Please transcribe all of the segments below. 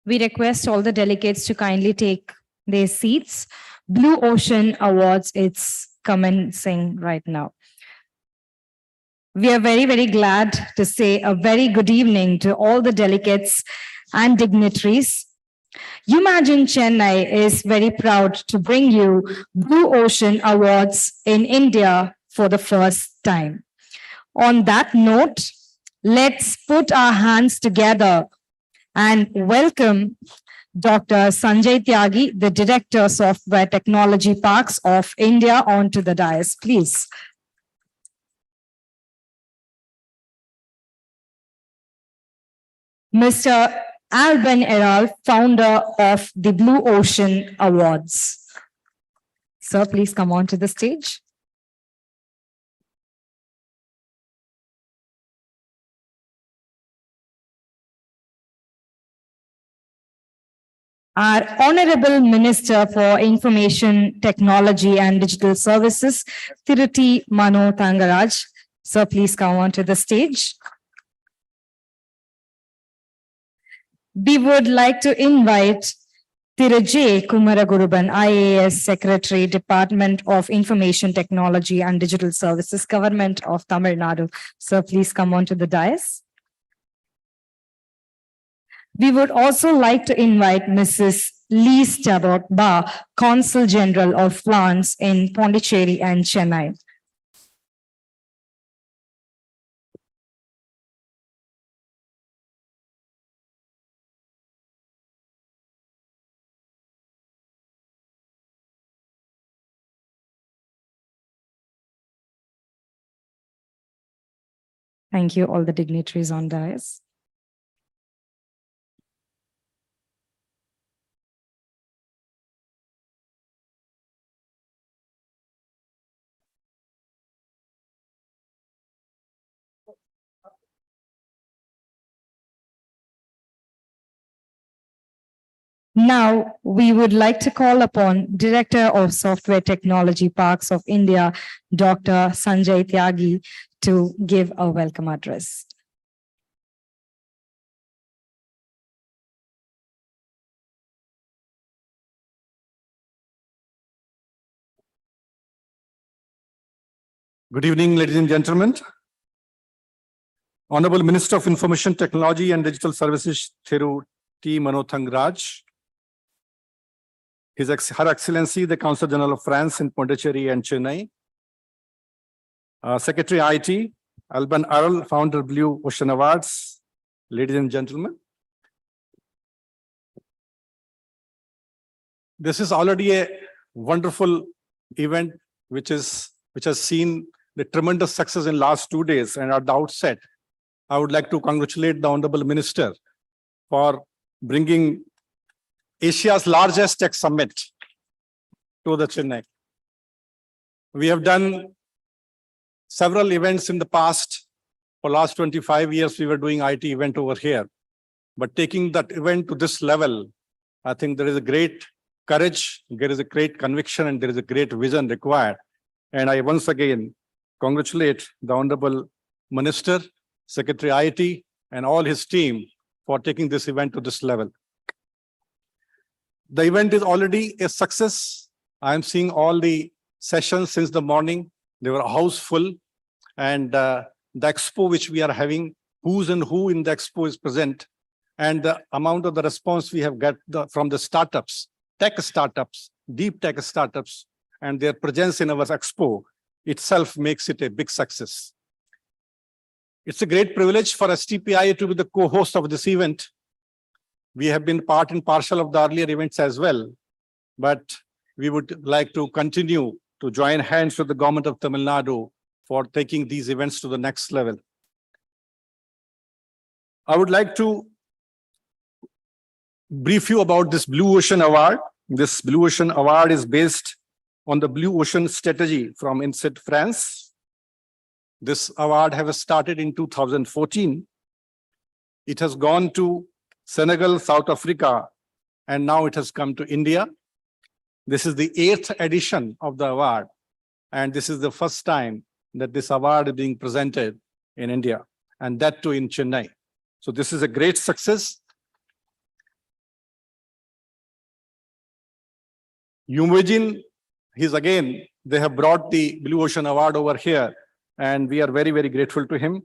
We request all the delegates to kindly take their seats. Blue Ocean Awards, it's commencing right now. We are very, very glad to say a very good evening to all the delegates and dignitaries. Imagine Chennai is very proud to bring you Blue Ocean Awards in India for the first time. On that note, let's put our hands together and welcome Dr. Sanjay Tyagi, the Director, Software Technology Parks of India, onto the dais, please. Mr. Alban Eral, founder of the Blue Ocean Awards. Sir, please come on to the stage. Our Honorable Minister for Information Technology and Digital Services, Thiruthi Mano Thangaraj. Sir, please come on to the stage. We would like to invite J. Kumaraguruban, IAS Secretary, Department of Information Technology and Digital Services, Government of Tamil Nadu. Sir, please come on to the dais. We would also like to invite Mrs. Lise Tabot Ba, Consul General of France in Pondicherry and Chennai. Thank you, all the dignitaries on dais. Now, we would like to call upon Director of Software Technology Parks of India, Dr. Sanjay Tyagi, to give a welcome address. Good evening, ladies and gentlemen. Honorable Minister of Information Technology and Digital Services, Thiruthi Mano Thangaraj, Her Excellency, the Consul General of France in Pondicherry and Chennai, Secretary IT, Alban Eral, Founder Blue Ocean Awards, ladies and gentlemen. This is already a wonderful event which has seen the tremendous success in last 2 days. And at the outset, I would like to congratulate the Honorable Minister for bringing Asia's largest tech summit to the Chennai. We have done several events in the past. For last 25 years, we were doing IT event over here. But taking that event to this level, I think there is a great courage, there is a great conviction, and there is a great vision required. And I once again congratulate the Honorable Minister, Secretary IT, and all his team for taking this event to this level. The event is already a success. I am seeing all the sessions since the morning. They were house full. And the expo which we are having, who's and who in the expo is present, and the amount of the response we have got from the startups, tech startups, deep tech startups, and their presence in our expo itself makes it a big success. It's a great privilege for STPI to be the co-host of this event. We have been part and parcel of the earlier events as well, but we would like to continue to join hands with the government of Tamil Nadu for taking these events to the next level. I would like to brief you about this Blue Ocean Award. This Blue Ocean Award is based on the Blue Ocean Strategy from INSEAD France. This award has started in 2014. It has gone to Senegal, South Africa, and now it has come to India. This is the 8th edition of the award, and this is the first time that this award is being presented in India, and that too in Chennai. So this is a great success. Imagine, they have brought the Blue Ocean Award over here, and we are very, very grateful to him.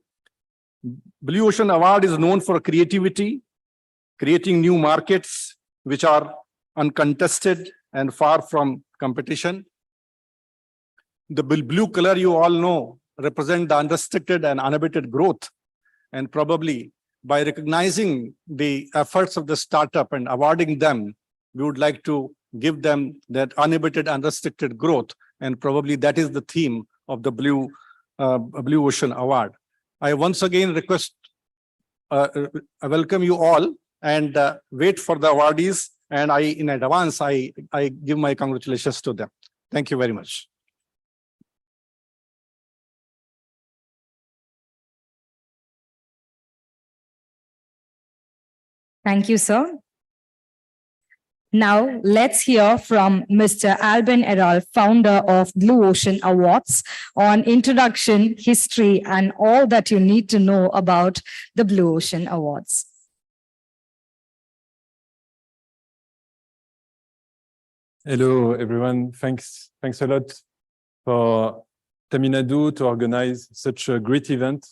Blue Ocean Award is known for creativity, creating new markets which are uncontested and far from competition. The blue color, you all know, represent the unrestricted and unabated growth. And probably by recognizing the efforts of the startup and awarding them, we would like to give them that unabated, unrestricted growth. And probably that is the theme of the Blue Ocean Award. I once again I welcome you all and wait for the awardees. And in advance, I give my congratulations to them. Thank you very much. Thank you, sir. Now, let's hear from Mr. Albin Eral, founder of Blue Ocean Awards, on introduction, history, and all that you need to know about the Blue Ocean Awards. Hello, everyone. Thanks a lot for Tamil Nadu to organize such a great event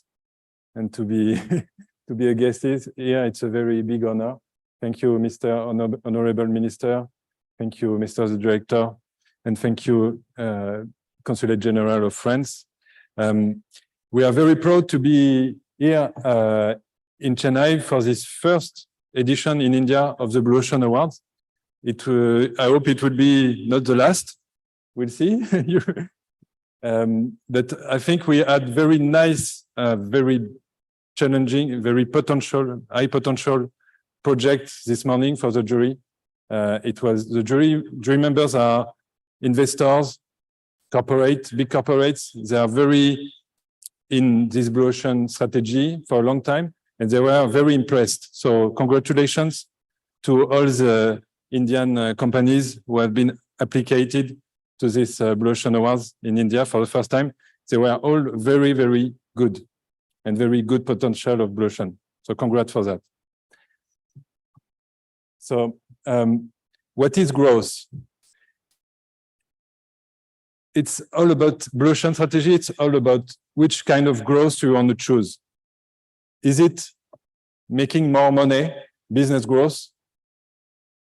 and to be to be a guest here. It's a very big honor. Thank you, Mr. Honorable Minister. Thank you, Mr. the Director, and thank you, Consulate General of France. We are very proud to be here in Chennai for this first edition in India of the Blue Ocean Awards. I hope it will be not the last. We'll see. But I think we had very nice, very challenging, very high potential projects this morning for the jury. It was the jury members are investors, big corporates. They are very in this Blue Ocean strategy for a long time, and they were very impressed. So congratulations to all the Indian companies who have been applicated to this Blue Ocean Awards in India for the first time. They were all very, very good and very good potential of Blue Ocean. So congrats for that. So what is growth? It's all about Blue Ocean strategy. It's all about which kind of growth you want to choose. Is it making more money, business growth?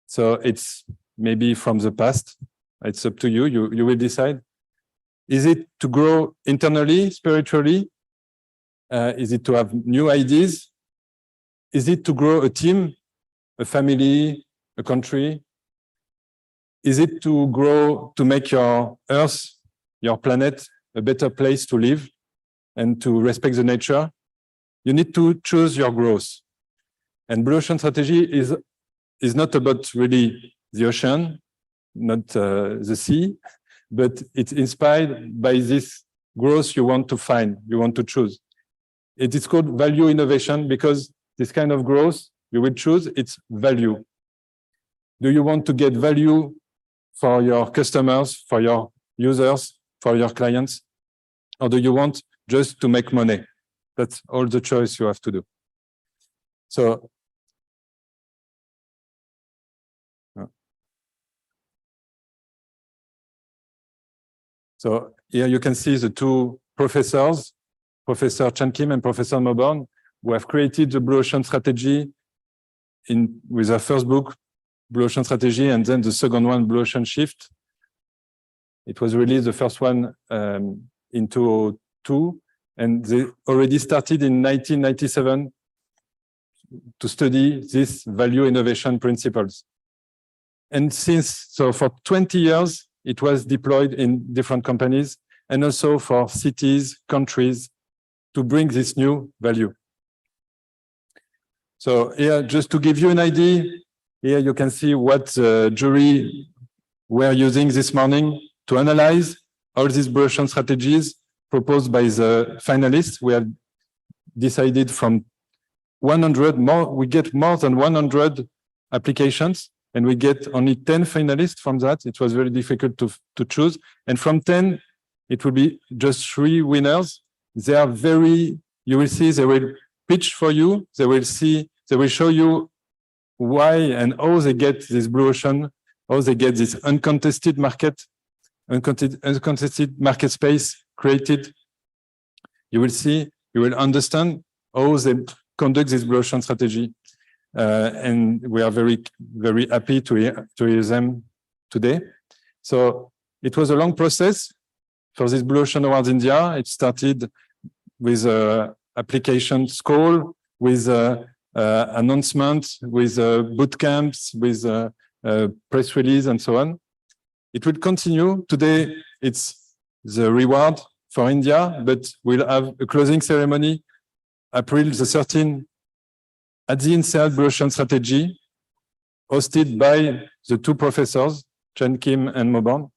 So it's maybe from the past. It's up to you. You will decide. Is it to grow internally, spiritually? Is it to have new ideas? Is it to grow a team, a family, a country? Is it to grow, to make your Earth, your planet, a better place to live and to respect the nature? You need to choose your growth. And Blue Ocean strategy is not about really the ocean, not the sea, but it's inspired by this growth you want to find, you want to choose. It is called value innovation because this kind of growth you will choose, it's value. Do you want to get value for your customers, for your users, for your clients? Or do you want just to make money? That's all the choice you have to do. So here you can see the two professors, Professor Chan Kim and Professor Mauborgne, who have created the Blue Ocean strategy with their first book, Blue Ocean Strategy, and then the second one, Blue Ocean Shift. It was released, the first one in 2002, and they already started in 1997 to study these value innovation principles. And so for 20 years, it was deployed in different companies and also for cities, countries, to bring this new value. So here, just to give you an idea, here you can see what the jury were using this morning to analyze all these Blue Ocean strategies proposed by the finalists. We have decided from 100 more, we get more than 100 applications, and we get only 10 finalists from that. It was very difficult to choose. And from 10, it will be just 3 winners. They are you will see, they will pitch for you. They will show you why and how they get this Blue Ocean how they get this uncontested market space created. You will see, you will understand how they conduct this blue ocean strategy. And we are very, very happy to hear them today. So it was a long process for this Blue Ocean Awards India. It started with applications call, with announcement, with boot camps, with press release, and so on. It will continue. Today, it's the reward for India, but we'll have a closing ceremony April the 13th at the INSEAD Blue Ocean Strategy, hosted by the two professors, Chen Kim and Moborn,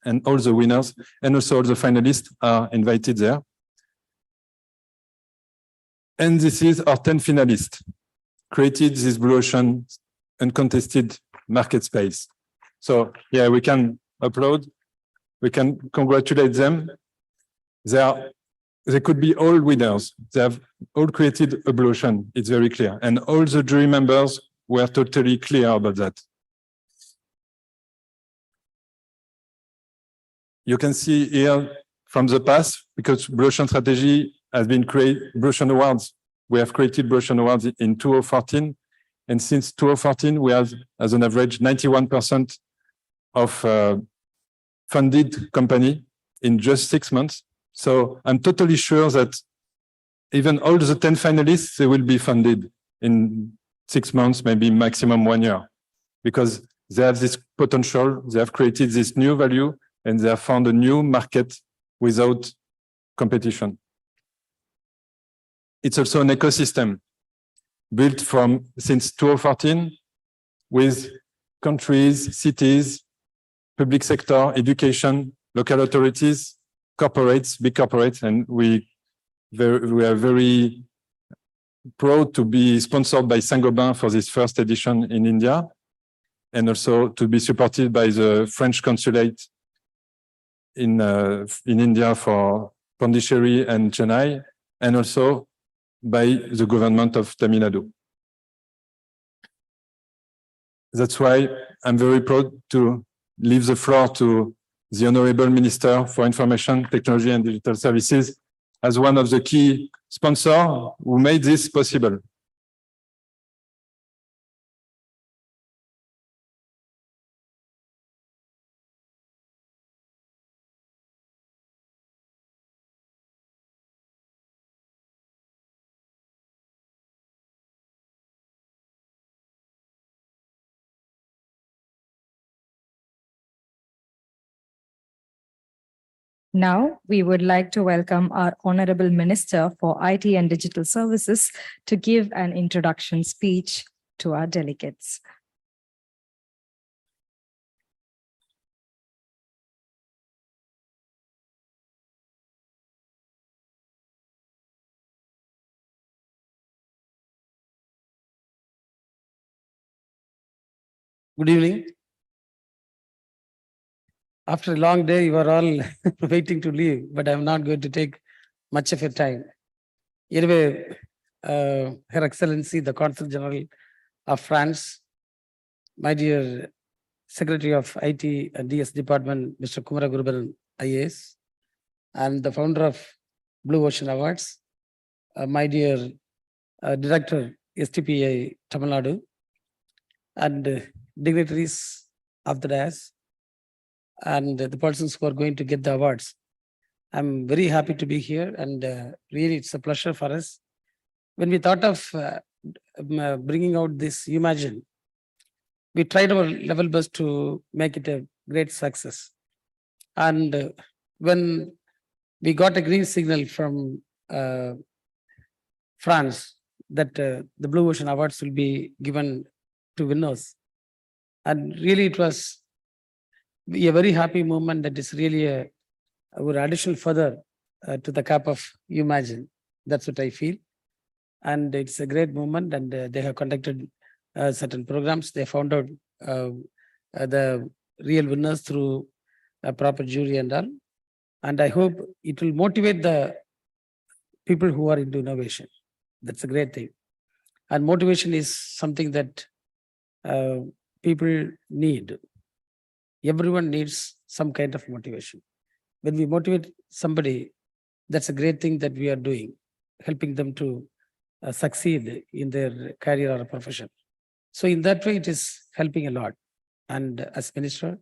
and all the winners, and also all the finalists are invited there. And this is our 10 finalists, created this Blue Ocean uncontested market space. So yeah, we can applaud, we can congratulate them. They could be all winners. They have all created a Blue Ocean, it's very clear. And all the jury members were totally clear about that. You can see here from the past, because Blue Ocean Strategy has been created, Blue Ocean Awards, we have created Blue Ocean Awards in 2014. And since 2014, we have, as an average, 91% of funded company in just 6 months. So I'm totally sure that even all the 10 finalists, they will be funded in 6 months, maybe maximum 1 year, because they have this potential, they have created this new value, and they have found a new market without competition. It's also an ecosystem built since 2014 with countries, cities, public sector, education, local authorities, corporates, big corporates, and we are very proud to be sponsored by Saint-Gobain for this first edition in India, and also to be supported by the French consulate in India for Pondicherry and Chennai, and also by the government of Tamil Nadu. That's why I'm very proud to leave the floor to the Honorable Minister for Information, Technology and Digital Services as one of the key sponsors who made this possible. Now, we would like to welcome our Honorable Minister for IT and Digital Services to give an introduction speech to our delegates. Good evening. After a long day, you are all waiting to leave, but I'm not going to take much of your time. Anyway, Her Excellency, the Consul General of France, my dear Secretary of IT and DS Department, Mr. Kumara Gurubaran, IAS, and the founder of Blue Ocean Awards, my dear Director, STPI Tamil Nadu, and dignitaries of the dais, and the persons who are going to get the awards. I'm very happy to be here, and really it's a pleasure for us. When we thought of bringing out this Imagine, we tried our level best to make it a great success. And when we got a green signal from France that the Blue Ocean Awards will be given to winners, and really it was a very happy moment that is really our addition further to the cap of Imagine. That's what I feel. And it's a great moment, and they have conducted certain programs. They found out the real winners through a proper jury and all. And I hope it will motivate the people who are into innovation. That's a great thing. And motivation is something that people need. Everyone needs some kind of motivation. When we motivate somebody, that's a great thing that we are doing, helping them to succeed in their career or profession. So in that way, it is helping a lot. And as minister,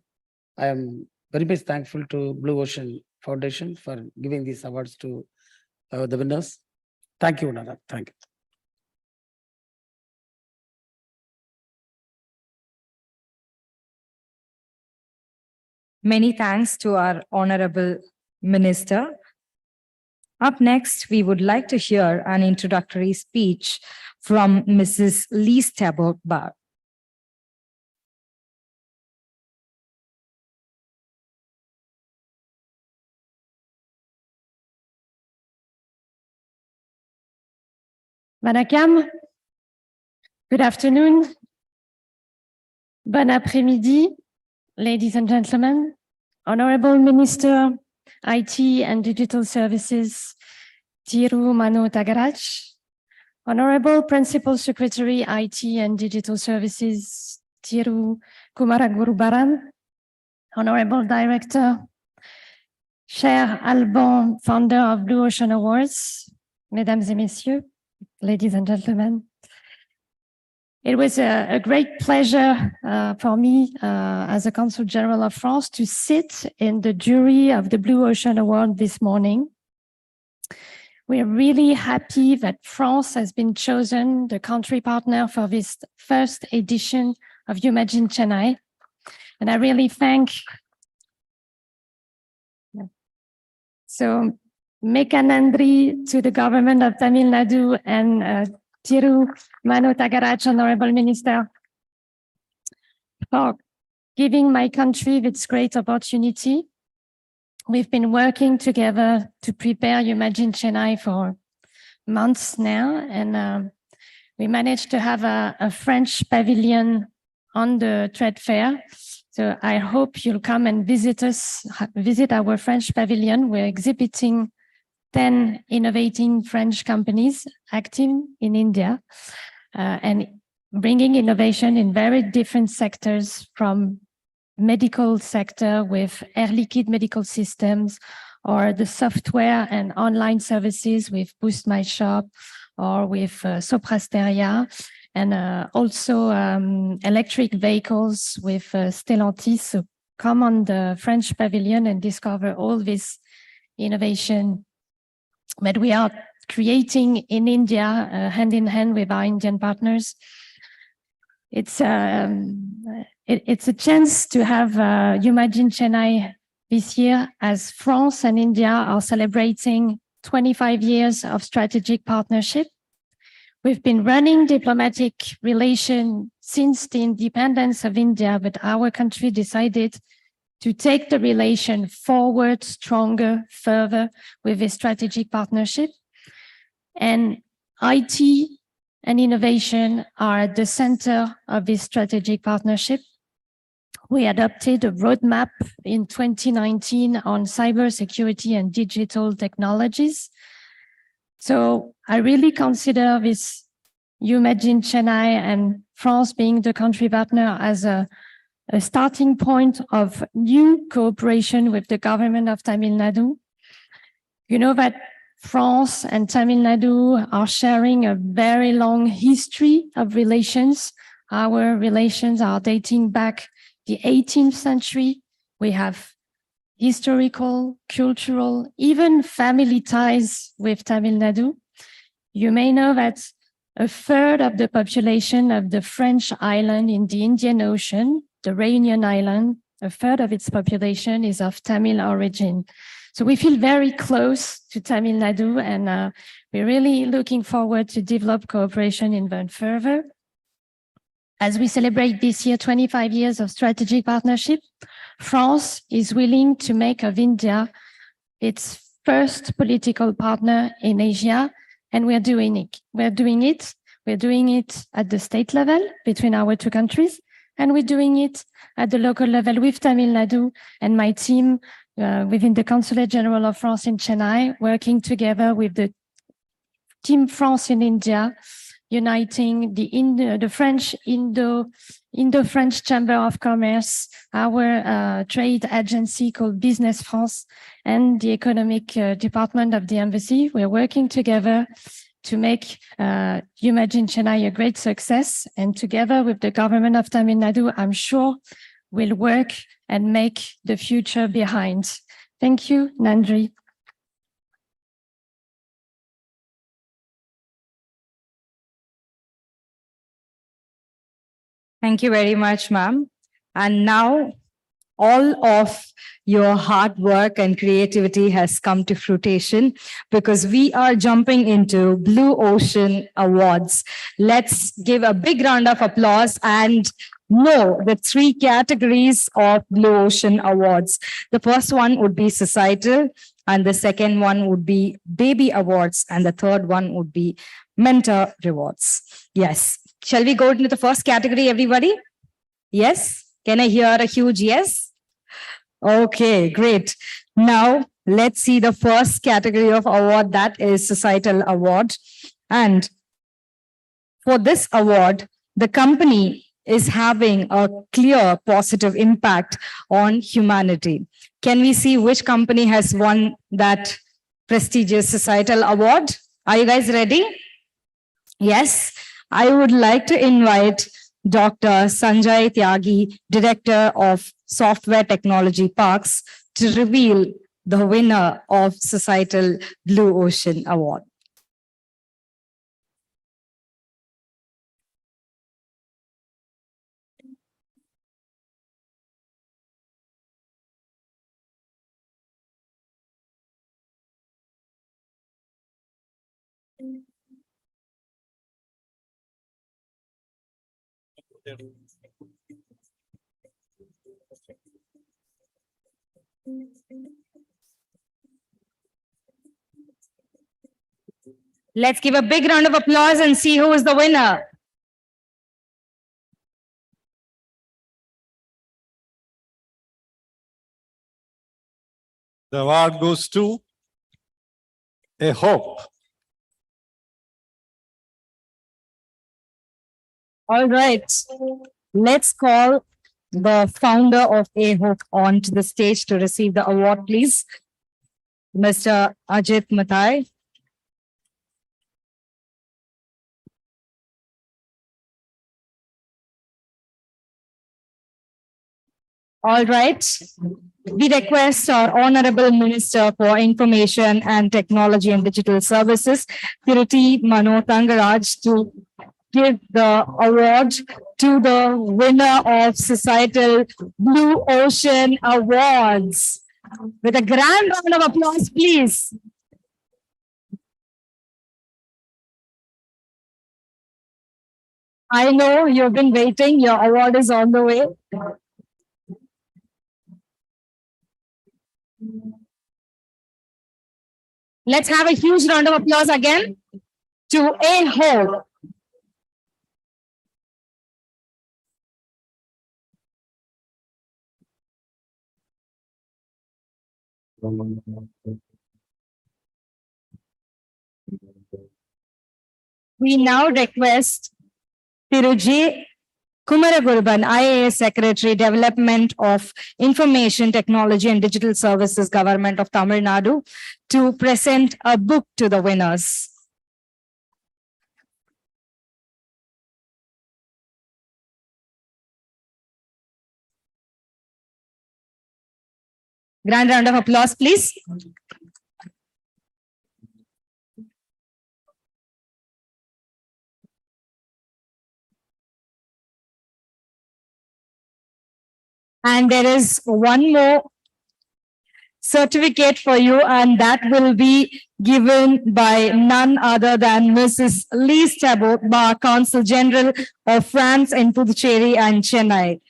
I am very much thankful to Blue Ocean Foundation for giving these awards to the winners. Thank you, Nara. Thank you. Many thanks to our Honorable Minister. Up next, we would like to hear an introductory speech from Mrs. Lise Tabor-Bar. Madame, good afternoon. Bon après-midi, ladies and gentlemen, Honorable Minister, IT and Digital Services, Thiru Mano Tagaraj, Honorable Principal Secretary, IT and Digital Services, Thiru Kumaragurubaran, Honorable Director, Cher Alban, founder of Blue Ocean Awards, Mesdames et Messieurs, ladies and gentlemen. It was a great pleasure for me as a Consul General of France to sit in the jury of the Blue Ocean Award this morning. We are really happy that France has been chosen the country partner for this first edition of Imagine Chennai. And I really thank Mekanandri to the government of Tamil Nadu and Thiru Mano Tagaraj, Honorable Minister, for giving my country this great opportunity. We've been working together to prepare Imagine Chennai for months now, and we managed to have a French pavilion on the trade fair. So I hope you'll come and visit our French pavilion. We're exhibiting 10 innovating French companies active in India and bringing innovation in very different sectors, from medical sector with Air Liquide Medical Systems, or the software and online services with Boost My Shop, or with Soprasteria, and also electric vehicles with Stellantis. So come on the French pavilion and discover all this innovation that we are creating in India, hand in hand with our Indian partners. It's a chance to have Imagine Chennai this year, as France and India are celebrating 25 years of strategic partnership. We've been running diplomatic relations since the independence of India, but our country decided to take the relation forward, stronger, further with a strategic partnership. And IT and innovation are at the center of this strategic partnership. We adopted a roadmap in 2019 on cybersecurity and digital technologies. So I really consider this Imagine Chennai and France being the country partner as a starting point of new cooperation with the government of Tamil Nadu. You know that France and Tamil Nadu are sharing a very long history of relations. Our relations are dating back the 18th century. We have historical, cultural, even family ties with Tamil Nadu. You may know that a third of the population of the French island in the Indian Ocean, the Réunion Island, a third of its population is of Tamil origin. So we feel very close to Tamil Nadu, and we're really looking forward to develop cooperation even further. As we celebrate this year 25 years of strategic partnership, France is willing to make of India its first political partner in Asia, and we're doing it. We're doing it at the state level between our two countries, and we're doing it at the local level with Tamil Nadu and my team within the Consulate General of France in Chennai, working together with the Team France in India, uniting the French Indo in the French Chamber of Commerce, our trade agency called Business France, and the economic department of the embassy. We're working together to make Imagine Chennai a great success. And together with the government of Tamil Nadu, I'm sure we'll work and make the future behind. Thank you, Nandri. Thank you very much, ma'am. And now all of your hard work and creativity has come to fruition because we are jumping into Blue Ocean Awards. Let's give a big round of applause and know the 3 categories of Blue Ocean Awards. The first one would be societal, and the second one would be baby awards, and the third one would be mentor rewards. Yes. Shall we go into the first category, everybody? Yes? Can I hear a huge yes? Okay, great. Now, let's see the first category of award, that is societal award. And for this award, the company is having a clear positive impact on humanity. Can we see which company has won that prestigious societal award? Are you guys ready? Yes. I would like to invite Dr. Sanjay Tyagi, Director of Software Technology Parks, to reveal the winner of Societal Blue Ocean Award. Let's give a big round of applause and see who is the winner. The award goes to A Hope. All right. Let's call the founder of A Hope onto the stage to receive the award, please. Mr. Ajit Mathai. All right. We request our Honorable Minister for Information and Technology and Digital Services, Tiruti Mano Thangaraj, to give the award to the winner of Societal Blue Ocean Awards. With a grand round of applause, please. I know you've been waiting. Your award is on the way. Let's have a huge round of applause again to A Hope. We now request Tiruji Kumaragurban, IAS Secretary, Development of Information Technology and Digital Services, Government of Tamil Nadu, to present a book to the winners. Grand round of applause, please. And there is one more certificate for you, and that will be given by none other than Mrs. Lise Tabot, Consul General of France in Puducherry and Chennai.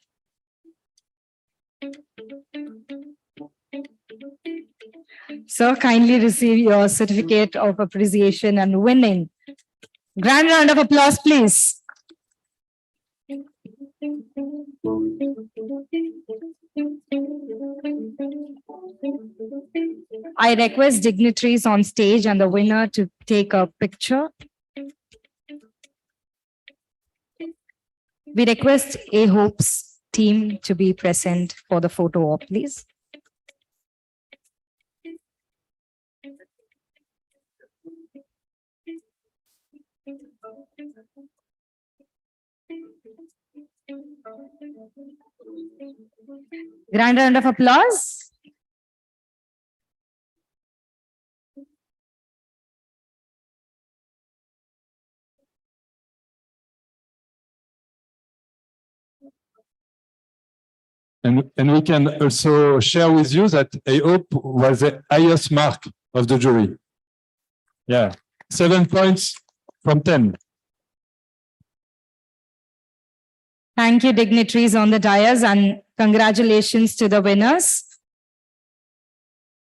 So kindly receive your certificate of appreciation and winning. Grand round of applause, please. I request dignitaries on stage and the winner to take a picture. We request A-Hope's team to be present for the photo op, please. Grand round of applause. And we can also share with you that A-Hope was the highest mark of the jury. Yeah, 7 points from 10. Thank you, dignitaries on the dais, and congratulations to the winners.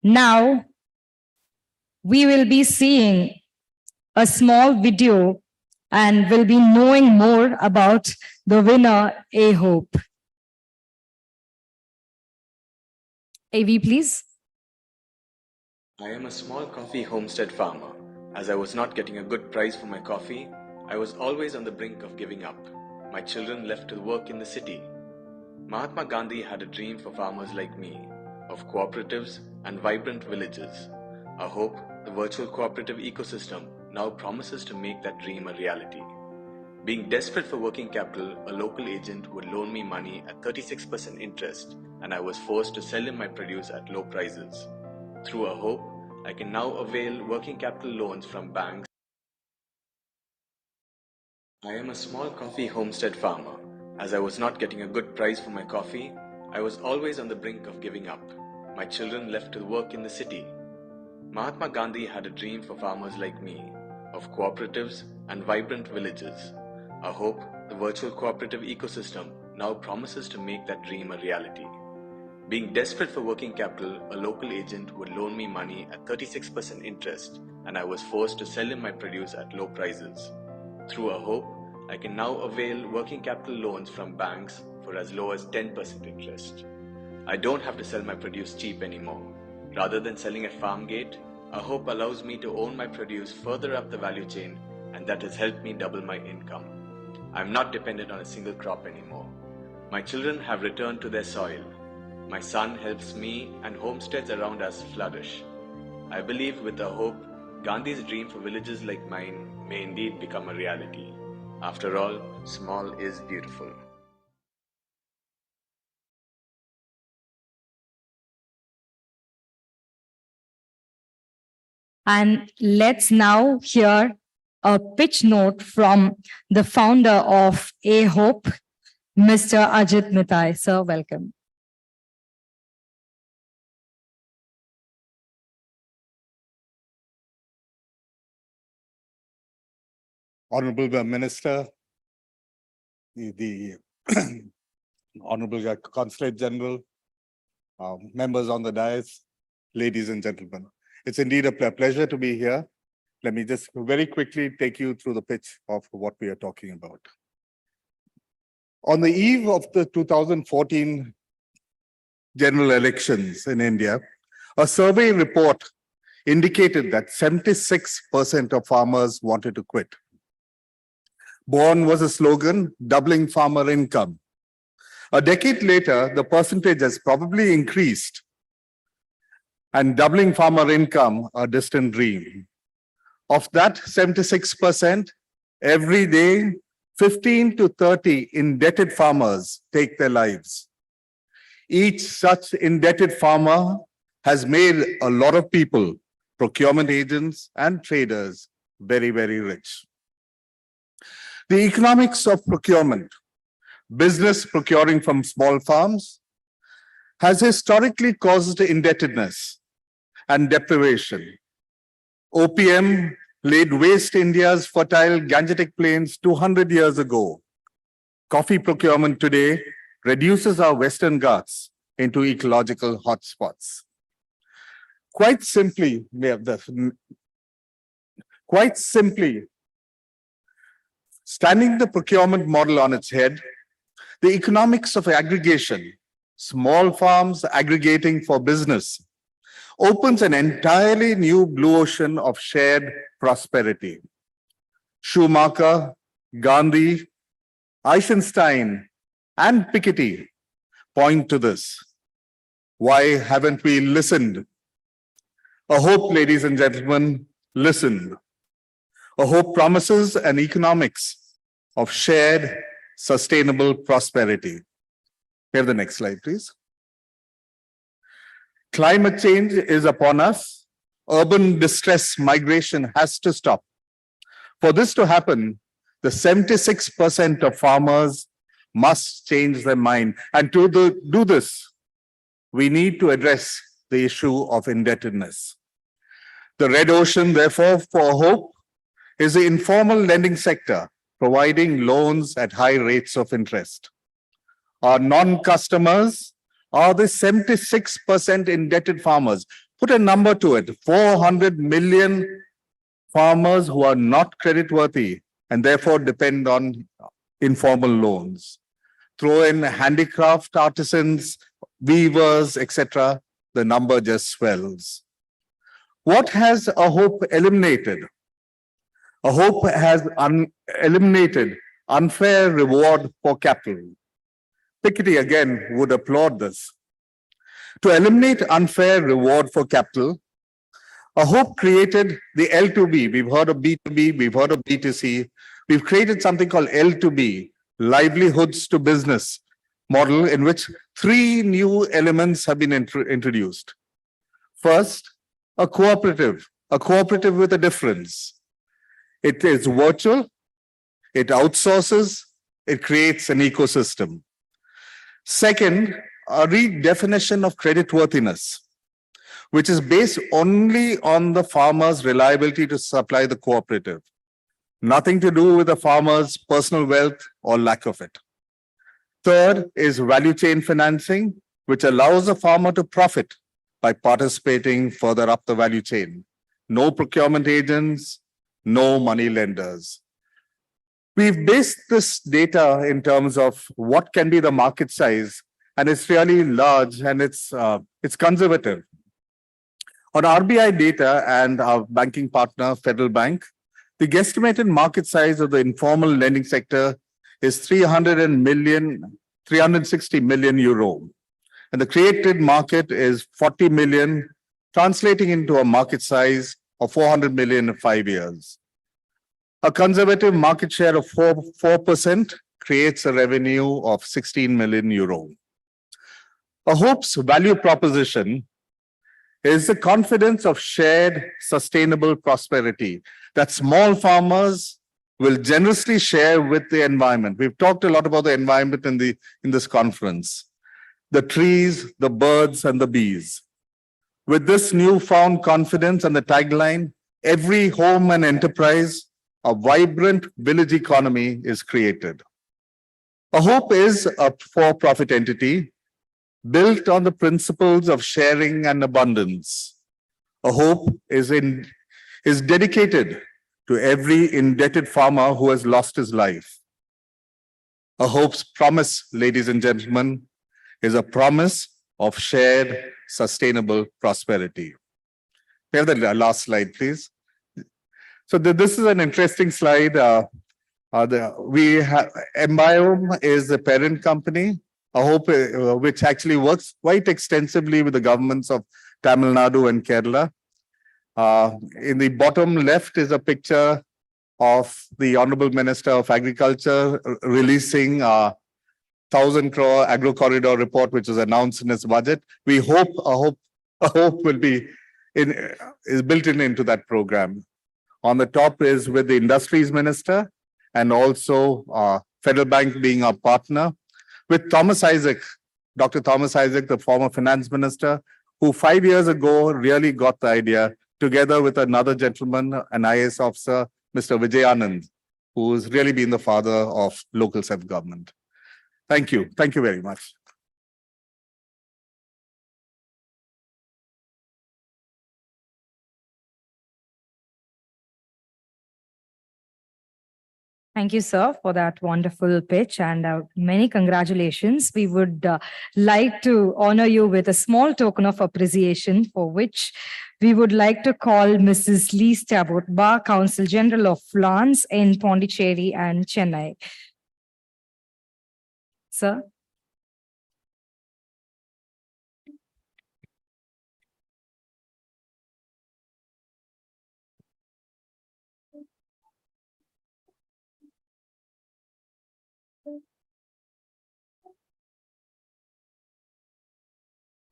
Now, we will be seeing a small video and will be knowing more about the winner, A-Hope. AV, please. I am a small coffee homestead farmer. As I was not getting a good price for my coffee, I was always on the brink of giving up. My children left to work in the city. Mahatma Gandhi had a dream for farmers like me, of cooperatives and vibrant villages. I hope the virtual cooperative ecosystem now promises to make that dream a reality. Being desperate for working capital, a local agent would loan me money at 36% interest, and I was forced to sell him my produce at low prices. Through a hope, I can now avail working capital loans from banks. I am a small coffee homestead farmer. As I was not getting a good price for my coffee, I was always on the brink of giving up. My children left to work in the city. Mahatma Gandhi had a dream for farmers like me, of cooperatives and vibrant villages. I hope the virtual cooperative ecosystem now promises to make that dream a reality. Being desperate for working capital, a local agent would loan me money at 36% interest, and I was forced to sell him my produce at low prices. Through a hope, I can now avail working capital loans from banks for as low as 10% interest. I don't have to sell my produce cheap anymore. Rather than selling at farm gate, a hope allows me to own my produce further up the value chain, and that has helped me double my income. I'm not dependent on a single crop anymore. My children have returned to their soil. My son helps me and homesteads around us flourish. I believe with a hope, Gandhi's dream for villages like mine may indeed become a reality. After all, small is beautiful. And let's now hear a pitch note from the founder of A-Hope, Mr. Ajit Mitai. Sir, welcome. Honorable Minister, the Honorable Consulate General, members on the dais, ladies and gentlemen. It's indeed a pleasure to be here. Let me just very quickly take you through the pitch of what we are talking about. On the eve of the 2014 general elections in India, a survey report indicated that 76% of farmers wanted to quit. Born was a slogan, doubling farmer income. A decade later, the percentage has probably increased, and doubling farmer income, a distant dream. Of that 76%, every day, 15 to 30 indebted farmers take their lives. Each such indebted farmer has made a lot of people, procurement agents and traders, very, very rich. The economics of procurement, business procuring from small farms, has historically caused indebtedness and deprivation. OPM laid waste India's fertile Gangetic plains 200 years ago. Coffee procurement today reduces our Western Ghats into ecological hotspots. Quite simply, standing the procurement model on its head, the economics of aggregation, small farms aggregating for business, opens an entirely new blue ocean of shared prosperity. Schumacher, Gandhi, Eisenstein, and Piketty point to this. Why haven't we listened? A hope, ladies and gentlemen, listen. A hope promises an economics of shared, sustainable prosperity. Here, the next slide, please. Climate change is upon us. Urban distress migration has to stop. For this to happen, the 76% of farmers must change their mind. And to do this, we need to address the issue of indebtedness. The red ocean, therefore, for hope is the informal lending sector, providing loans at high rates of interest. Our non-customers are the 76% indebted farmers. Put a number to it, 400 million farmers who are not creditworthy and therefore depend on informal loans. Throw in handicraft artisans, weavers, etc., the number just swells. What has A Hope eliminated? A Hope has eliminated unfair reward for capital. Piketty again would applaud this. To eliminate unfair reward for capital, A Hope created the L2B. We've heard of B2B, we've heard of B2C. We've created something called L2B, livelihoods to business model, in which 3 new elements have been introduced. First, a cooperative with a difference. It is virtual, it outsources, it creates an ecosystem. Second, a redefinition of creditworthiness, which is based only on the farmer's reliability to supply the cooperative. Nothing to do with the farmer's personal wealth or lack of it. Third is value chain financing, which allows the farmer to profit by participating further up the value chain. No procurement agents, no money lenders. We've based this data in terms of what can be the market size, and it's really large and it's conservative. On RBI data and our banking partner, Federal Bank, the guesstimated market size of the informal lending sector is 360 million euro. And the created market is 40 million, translating into a market size of 400 million in 5 years. A conservative market share of 4% creates a revenue of 16 million euro. A Hope's value proposition is the confidence of shared sustainable prosperity that small farmers will generously share with the environment. We've talked a lot about the environment in this conference. The trees, the birds, and the bees. With this newfound confidence and the tagline, every home and enterprise, a vibrant village economy is created. A Hope is a for-profit entity built on the principles of sharing and abundance. A Hope is dedicated to every indebted farmer who has lost his life. A Hope's promise, ladies and gentlemen, is a promise of shared sustainable prosperity. We have the last slide, please. So this is an interesting slide. Mbiome is the parent company, A Hope, which actually works quite extensively with the governments of Tamil Nadu and Kerala. In the bottom left is a picture of the Honorable Minister of Agriculture releasing 1,000 crore agro corridor report, which was announced in his budget. We hope A Hope will be is built into that program. On the top is with the Industries Minister and also Federal Bank being our partner, with Thomas Isaac, Dr. Thomas Isaac, the former finance minister, who 5 years ago really got the idea, together with another gentleman, an IAS officer, Mr. Vijay Anand, who's really been the father of local self-government. Thank you. Thank you very much. Thank you, sir, for that wonderful pitch and many congratulations. We would like to honor you with a small token of appreciation, for which we would like to call Mrs. Lise Tabot, Bar Counsel General of France in Pondicherry and Chennai. Sir?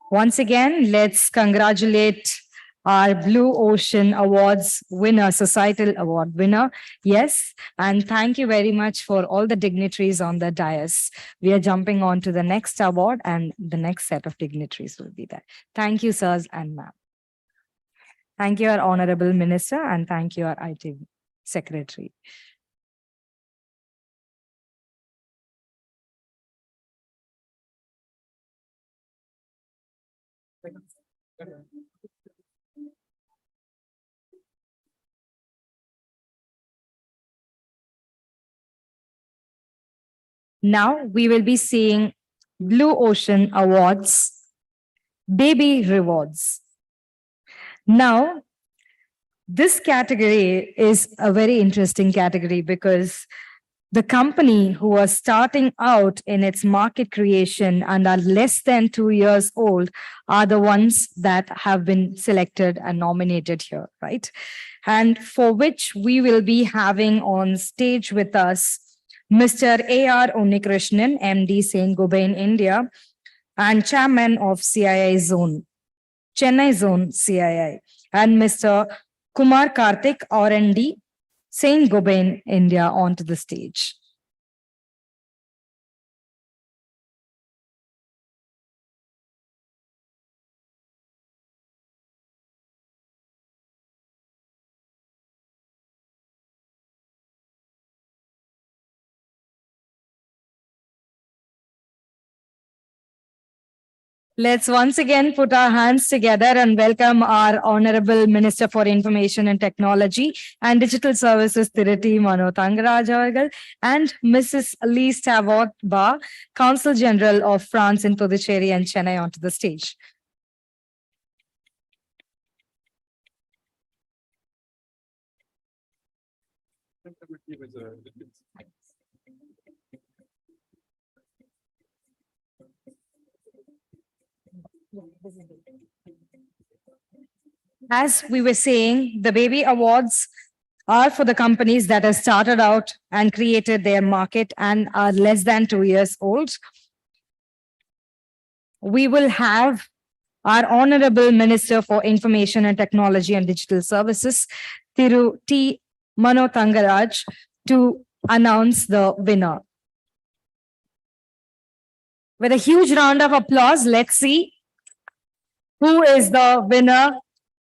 Once again, let's congratulate our Blue Ocean Awards winner, societal award winner. Yes, and thank you very much for all the dignitaries on the dais. We are jumping on to the next award and the next set of dignitaries will be there. Thank you, sirs and ma'am. Thank you, our Honorable Minister, and thank you, our IT Secretary. Now we will be seeing Blue Ocean Awards, Baby Rewards. Now, this category is a very interesting category because the company who are starting out in its market creation and are less than 2 years old are the ones that have been selected and nominated here, right? And for which we will be having on stage with us Mr. A.R. Unnikrishnan, MD, Saint Gobain, India, and Chairman of CII Zone, Chennai Zone CII, and Mr. Kumar Karthik, R&D, Saint Gobain, India, onto the stage. Let's once again put our hands together and welcome our Honorable Minister for Information and Technology and Digital Services, Tirati Mano Thangaraj avargal, and Mrs. Lee Stavot Ba, Consul General of France in Puducherry and Chennai, onto the stage. As we were saying, the baby awards are for the companies that have started out and created their market and are less than 2 years old. We will have our Honorable Minister for Information and Technology and Digital Services, Thiru T. Mano Thangaraj, to announce the winner. With a huge round of applause, let's see who is the winner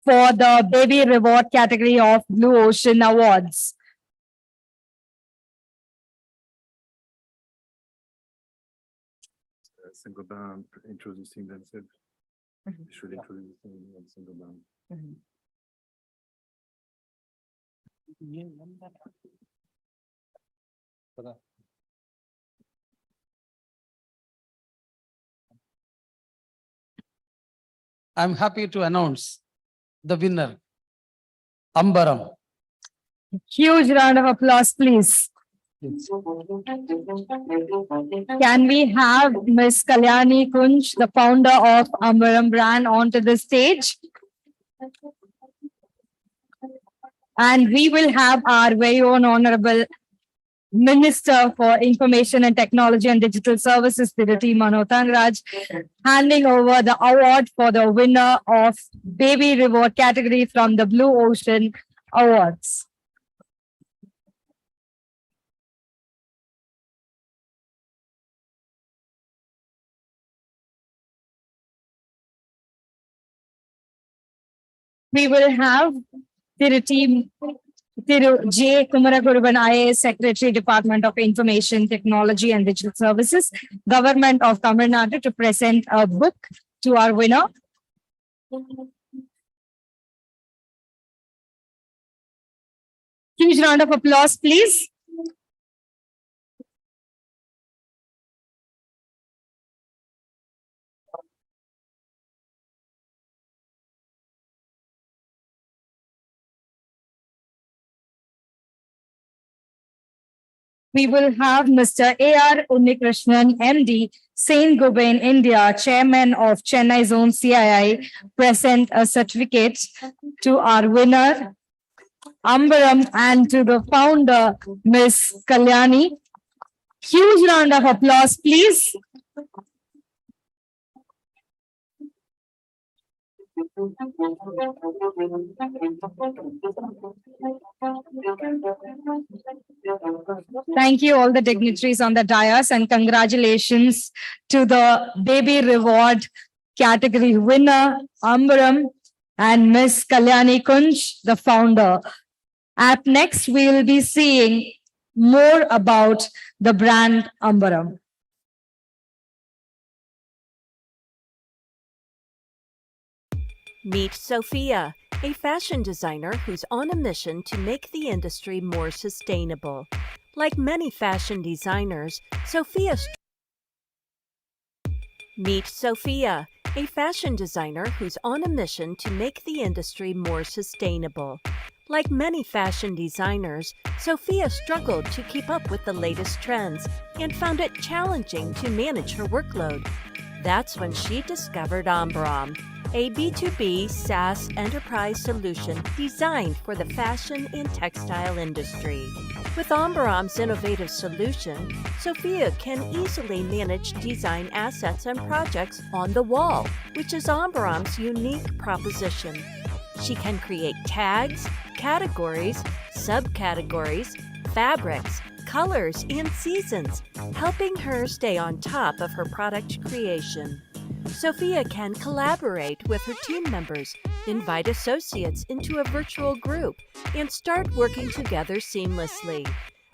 for the Baby Reward category of Blue Ocean Awards. Saint-Gobain introducing themselves. Should introduce Saint-Gobain. I'm happy to announce the winner, Ambaram. Huge round of applause, please. Can we have Ms. Kalyani Kunj, the founder of Ambaram brand, onto the stage? And we will have our very own Honorable Minister for Information and Technology and Digital Services, Tirati Mano Thangaraj, handing over the award for the winner of Baby Reward category from the Blue Ocean Awards. We will have Tirati Thiru J. Kumaraguruban, IAS Secretary, Department of Information Technology and Digital Services, Government of Tamil Nadu, to present a book to our winner. Huge round of applause, please. we will have Mr. A.R. Unnikrishnan, MD, Saint Gobain, India, Chairman of Chennai Zone CII, present a certificate to our winner, Ambaram, and to the founder, Ms. Kalyani. Huge round of applause, please. Thank you, all the dignitaries on the dais, and congratulations to the baby reward category winner, Ambaram, and Miss Kalyani Kunj, the founder. Up next, we will be seeing more about the brand Ambaram. Meet Sophia, a fashion designer who's on a mission to make the industry more sustainable. Like many fashion designers, Meet Sophia, a fashion designer who's on a mission to make the industry more sustainable. Like many fashion designers, Sophia struggled to keep up with the latest trends and found it challenging to manage her workload. That's when she discovered Ambaram, a B2B SaaS enterprise solution designed for the fashion and textile industry. With Ambaram's innovative solution, Sophia can easily manage design assets and projects on the wall, which is Ambaram's unique proposition. She can create tags, categories, subcategories, fabrics, colors, and seasons, helping her stay on top of her product creation. Sophia can collaborate with her team members, invite associates into a virtual group, and start working together seamlessly.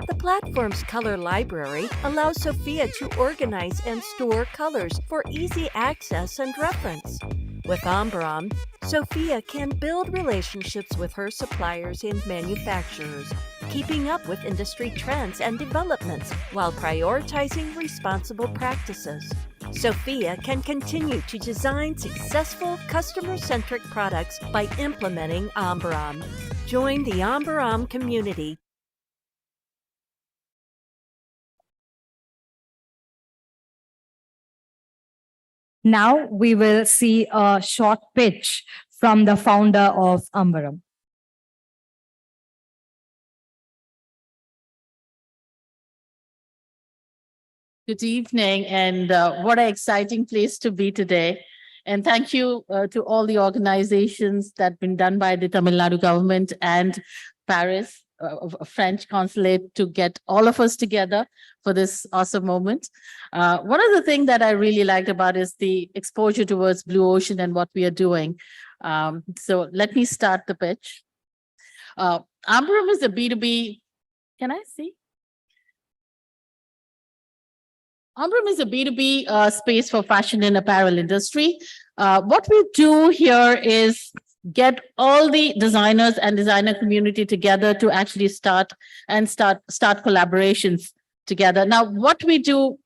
The platform's color library allows Sophia to organize and store colors for easy access and reference. With Ambaram, Sophia can build relationships with her suppliers and manufacturers, keeping up with industry trends and developments while prioritizing responsible practices. Sophia can continue to design successful customer-centric products by implementing Ambaram. Join the Ambaram community. Now we will see a short pitch from the founder of Ambaram. Good evening, and what an exciting place to be today. And thank you to all the organizations that have been done by the Tamil Nadu government and Paris, a French consulate, to get all of us together for this awesome moment. One of the things that I really liked about is the exposure towards Blue Ocean and what we are doing. So let me start the pitch. Ambaram is a B2B. Can I see? Ambaram is a B2B space for fashion and apparel industry. What we do here is get all the designers and designer community together to actually start collaborations together. Now, what we do,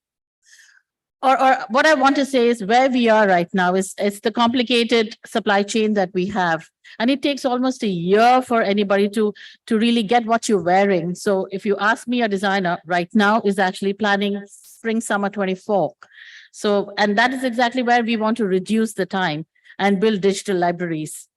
or what I want to say is where we are right now is it's the complicated supply chain that we have. And it takes almost a year for anybody to really get what you're wearing. So if you ask me, a designer right now is actually planning spring, summer 24. So, and that is exactly where we want to reduce the time and build digital libraries.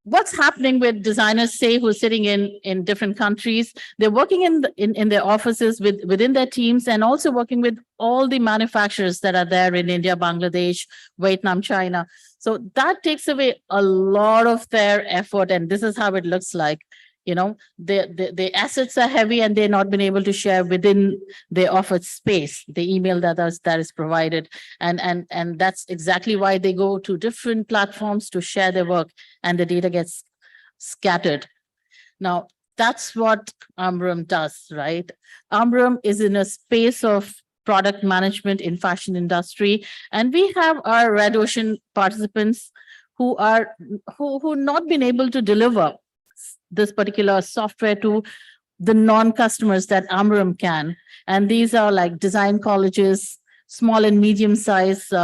What's happening with designers, say, who are sitting in different countries? They're working in their offices within their teams, and also working with all the manufacturers that are there in India, Bangladesh, Vietnam, China. So that takes away a lot of their effort, and this is how it looks like. You know, the assets are heavy, and they're not been able to share within their offered space, the email that is provided. And that's exactly why they go to different platforms to share their work, and the data gets scattered. Now, that's what Ambaram does, right? Ambaram is in a space of product management in fashion industry, and we have our Red Ocean participants who not been able to deliver this particular software to the non-customers that Ambaram can. And these are like design colleges, small and medium-sized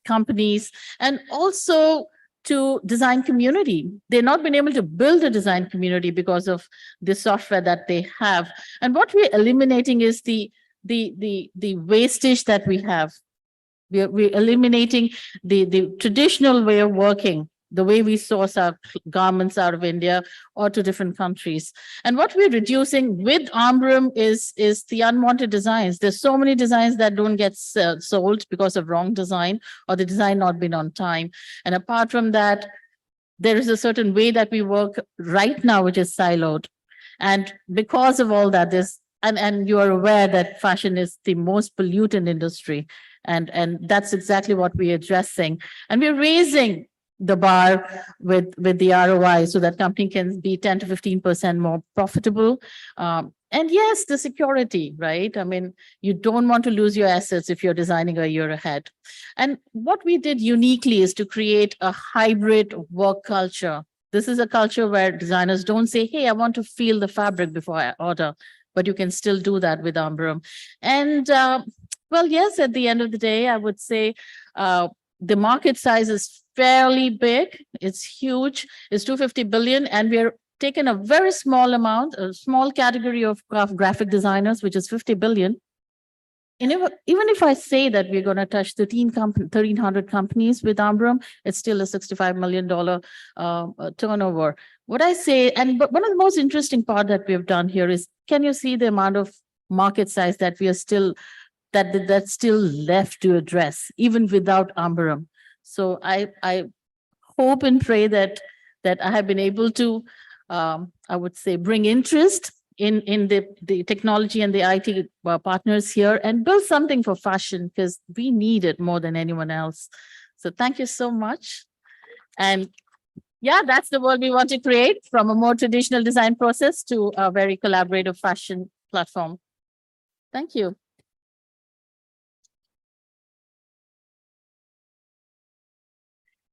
companies, and also to design community. They've not been able to build a design community because of the software that they have. And what we're eliminating is the wastage that we have. We're eliminating the traditional way of working, the way we source our garments out of India or to different countries. And what we're reducing with Ambram is the unwanted designs. There's so many designs that don't get sold because of wrong design or the design not been on time. And apart from that, there is a certain way that we work right now, which is siloed. And because of all that, and you are aware that fashion is the most pollutant industry. And that's exactly what we're addressing. And we're raising the bar with the ROI so that company can be 10 to 15% more profitable. And yes, the security, right? I mean, you don't want to lose your assets if you're designing a year ahead. And what we did uniquely is to create a hybrid work culture. This is a culture where designers don't say, hey, I want to feel the fabric before I order, but you can still do that with Ambram. And well, yes, at the end of the day, I would say the market size is fairly big. It's huge. It's 250 billion. And we're taking a very small amount, a small category of graphic designers, which is 50 billion. And even if I say that we're going to touch 1,300 companies with Ambram, it's still a $65 million turnover. What I say, but one of the most interesting part that we've done here is, can you see the amount of market size that we are still that's still left to address, even without Ambram? So I hope and pray that I have been able to, I would say, bring interest in the technology and the IT partners here and build something for fashion, because we need it more than anyone else. So thank you so much. And yeah, that's the world we want to create, from a more traditional design process to a very collaborative fashion platform. Thank you.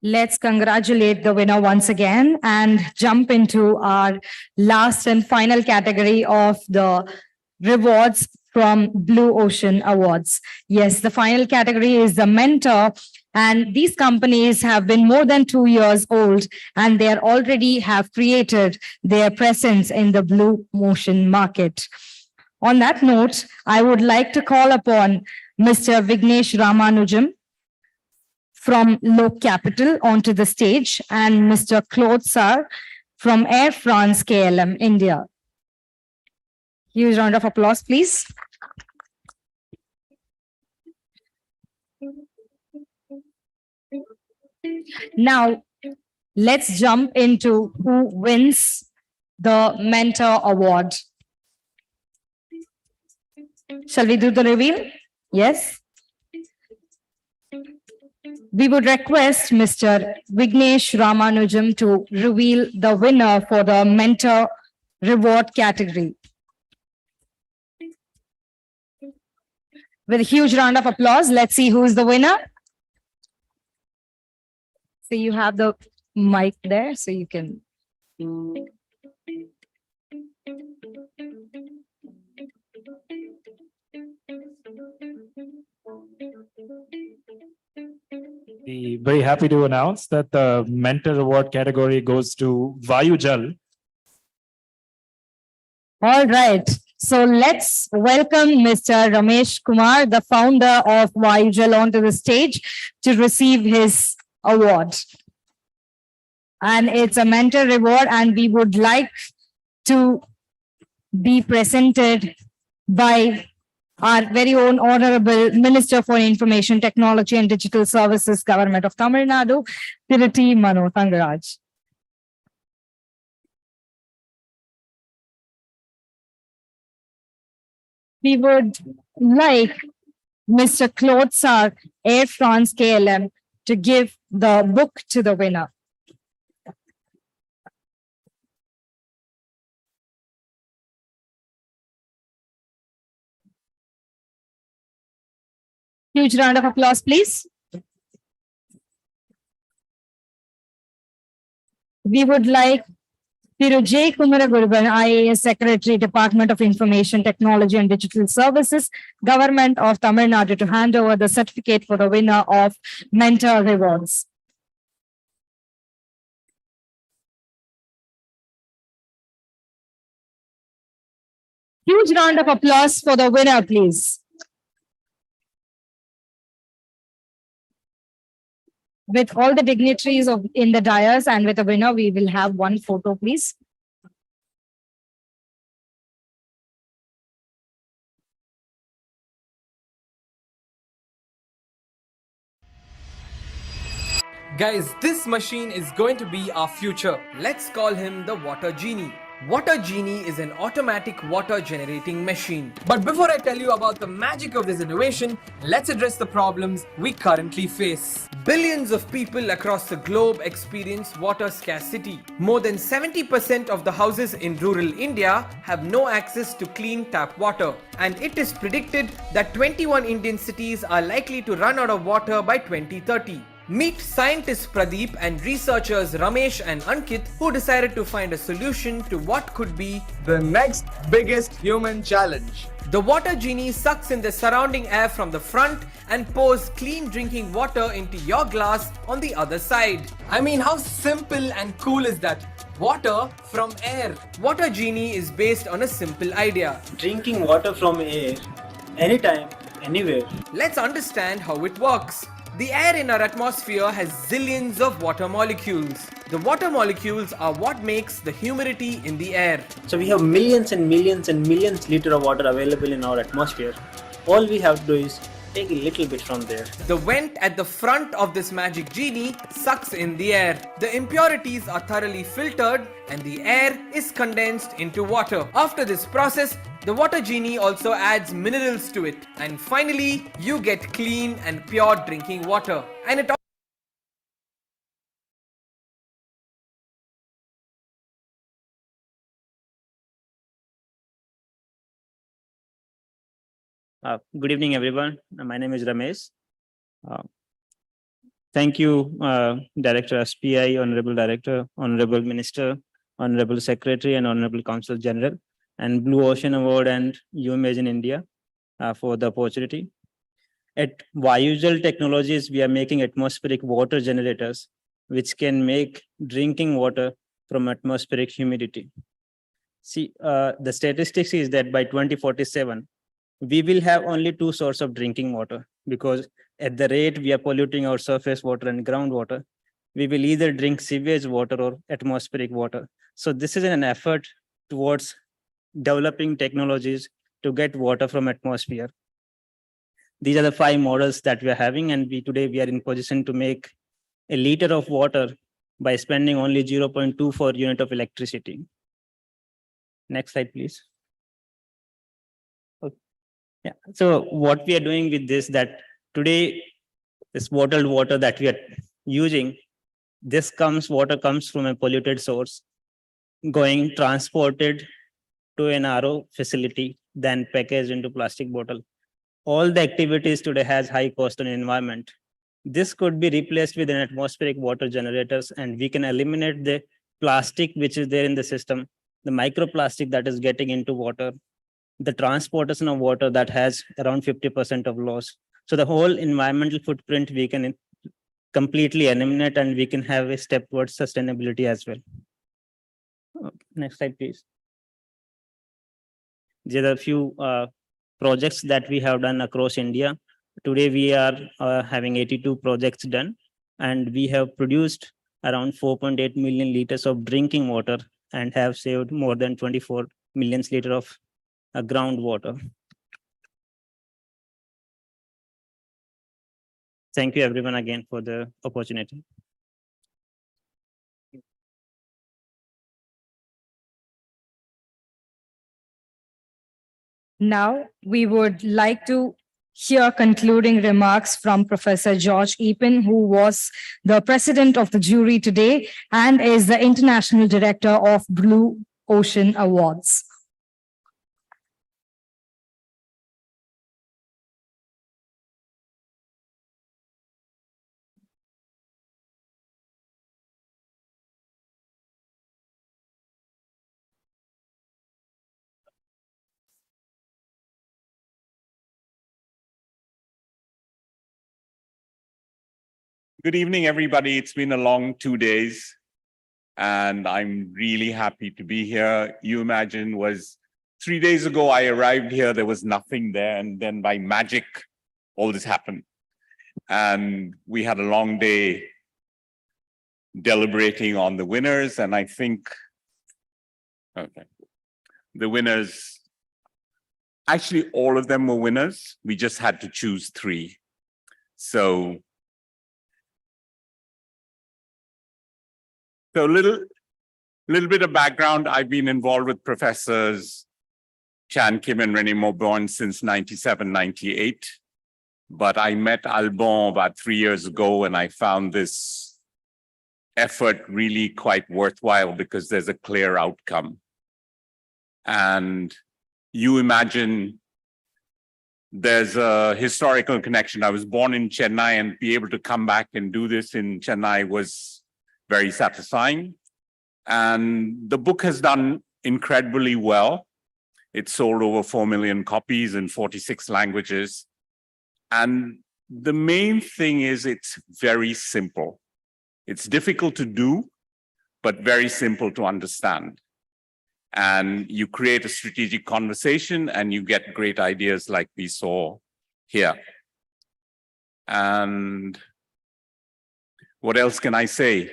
Let's congratulate the winner once again and jump into our last and final category of the rewards from Blue Ocean Awards. Yes, the final category is the mentor, and these companies have been more than 2 years old and they already have created their presence in the Blue Ocean market. On that note, I would like to call upon Mr. Vignesh Ramanujam from Lok Capital onto the stage, and Mr. Claude Sarr from Air France KLM India. Huge round of applause, please. Now, let's jump into who wins the Mentor Award. Shall we do the reveal? Yes. We would request Mr. Vignesh Ramanujam to reveal the winner for the Mentor Reward category. With a huge round of applause, let's see who is the winner. So you have the mic there, so you can. Be very happy to announce that the Mentor Award category goes to Vayujal. All right. So let's welcome Mr. Ramesh Kumar, the founder of Vayujal, onto the stage to receive his award. And it's a mentor reward, and we would like to be presented by our very own Honorable Minister for Information Technology and Digital Services, Government of Tamil Nadu, Tirupati Mano Thangaraj. We would like Mr. Claude Sarr, Air France KLM, to give the book to the winner. Huge round of applause, please. We would like Thiru J. Kumaraguruban, IAS Secretary, Department of Information Technology and Digital Services, Government of Tamil Nadu, to hand over the certificate for the winner of Mentor Rewards. Huge round of applause for the winner, please. With all the dignitaries in the dais and with the winner, we will have one photo, please. Guys, this machine is going to be our future. Let's call him the Water Genie. Water Genie is an automatic water generating machine. But before I tell you about the magic of this innovation, let's address the problems we currently face. Billions of people across the globe experience water scarcity. More than 70% of the houses in rural India have no access to clean tap water. And it is predicted that 21 Indian cities are likely to run out of water by 2030. Meet scientist Pradeep and researchers Ramesh and Ankit, who decided to find a solution to what could be the next biggest human challenge. The Water Genie sucks in the surrounding air from the front and pours clean drinking water into your glass on the other side. I mean, how simple and cool is that? Water from air. Water Genie is based on a simple idea. Drinking water from air, anytime, anywhere. Let's understand how it works. The air in our atmosphere has zillions of water molecules. The water molecules are what makes the humidity in the air. So we have millions and millions and millions liters of water available in our atmosphere. All we have to do is take a little bit from there. The vent at the front of this magic genie sucks in the air. The impurities are thoroughly filtered and the air is condensed into water. After this process, the Water Genie also adds minerals to it. And finally, you get clean and pure drinking water. And it Good evening, everyone. My name is Ramesh. Thank you, Director SPI, Honorable Director, Honorable Minister, Honorable Secretary, and Honorable Counsel General, and Blue Ocean Award and UImagine India for the opportunity. At Vayujal Technologies, we are making atmospheric water generators, which can make drinking water from atmospheric humidity. See, the statistics is that by 2047, we will have only two sources of drinking water, because at the rate we are polluting our surface water and groundwater, we will either drink sewage water or atmospheric water. So this is an effort towards developing technologies to get water from atmosphere. These are the 5 models that we are having, and today we are in position to make a liter of water by spending only 0.24 unit of electricity. Next slide, please. Yeah. So what we are doing with this, that today this bottled water that we are using, water comes from a polluted source, going transported to an RO facility, then packaged into plastic bottle. All the activities today has high cost on environment. This could be replaced with an atmospheric water generators, and we can eliminate the plastic which is there in the system, the microplastic that is getting into water, the transportation of water that has around 50% of loss. So the whole environmental footprint we can completely eliminate, and we can have a step towards sustainability as well. Next slide, please. There are a few projects that we have done across India. Today we are having 82 projects done, and we have produced around 4.8 million liters of drinking water and have saved more than 24 million liters of groundwater. Thank you everyone again for the opportunity. Now, we would like to hear concluding remarks from Professor George Epen, who was the president of the jury today and is the international director of Blue Ocean Awards. Good evening, everybody. It's been a long 2 days, and I'm really happy to be here. UImagine was 3 days ago, I arrived here, there was nothing there. And then by magic, all this happened. And we had a long day deliberating on the winners. And I think, okay, the winners, actually, all of them were winners. We just had to choose 3. So a little bit of background. I've been involved with Professors Chan Kim and René Mauborgne since 97, 98. But I met Alban about 3 years ago, and I found this effort really quite worthwhile because there's a clear outcome. And you imagine there's a historical connection. I was born in Chennai, and be able to come back and do this in Chennai was very satisfying. And the book has done incredibly well. It sold over 4 million copies in 46 languages. And the main thing is it's very simple. It's difficult to do, but very simple to understand. And you create a strategic conversation and you get great ideas like we saw here. And what else can I say?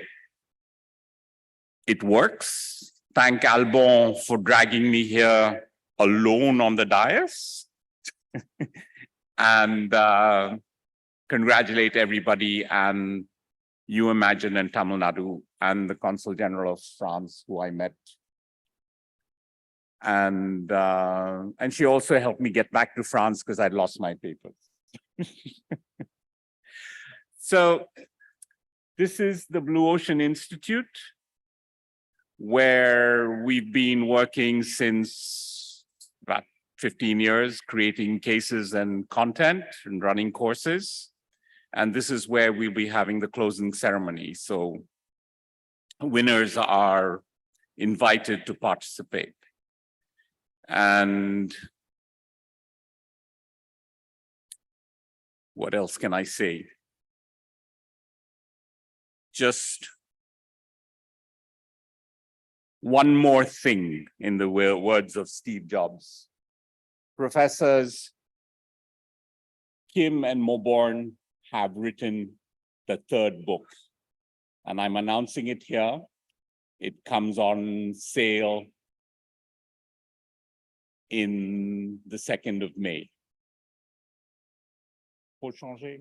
It works. Thank Alban for dragging me here alone on the dais. And congratulate everybody and UImagine and Tamil Nadu and the Consul General of France who I met. And she also helped me get back to France because I'd lost my papers. So this is the Blue Ocean Institute, where we've been working since about 15 years, creating cases and content and running courses. And this is where we'll be having the closing ceremony. So winners are invited to participate. And what else can I say? Just one more thing in the words of Steve Jobs. Professors Kim and Mauborgne have written the 3rd book, and I'm announcing it here. It comes on sale in the 2nd of May. Faut changer.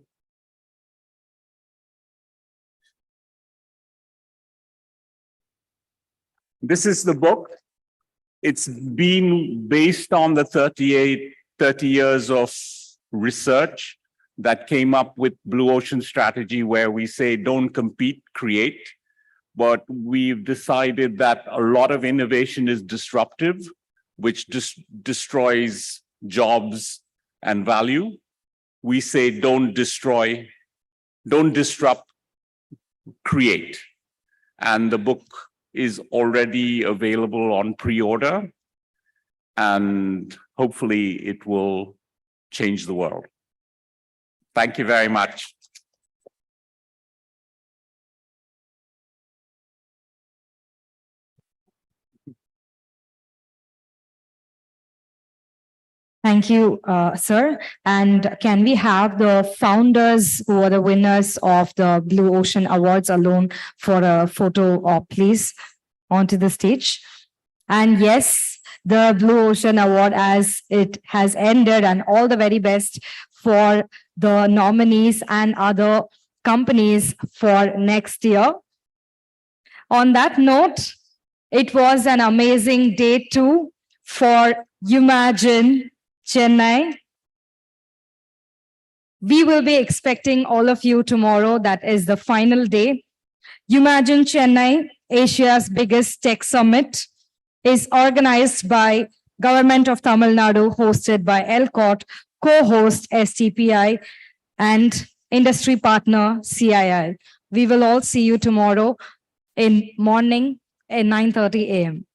This is the book. It's been based on the 30 years of research that came up with Blue Ocean Strategy, where we say, don't compete, create. But we've decided that a lot of innovation is disruptive, which destroys jobs and value. We say, don't destroy, don't disrupt, create. And the book is already available on pre-order, and hopefully it will change the world. Thank you very much. Thank you, sir. And can we have the founders who are the winners of the Blue Ocean Awards alone for a photo op, please, onto the stage? And yes, the Blue Ocean Award as it has ended, and all the very best for the nominees and other companies for next year. On that note, it was an amazing day too for UImagine Chennai. We will be expecting all of you tomorrow. That is the final day. UImagine Chennai, Asia's biggest tech summit, is organized by Government of Tamil Nadu, hosted by ELCOT, co-host STPI, and industry partner CII. We will all see you tomorrow in morning at 9:30 a.m.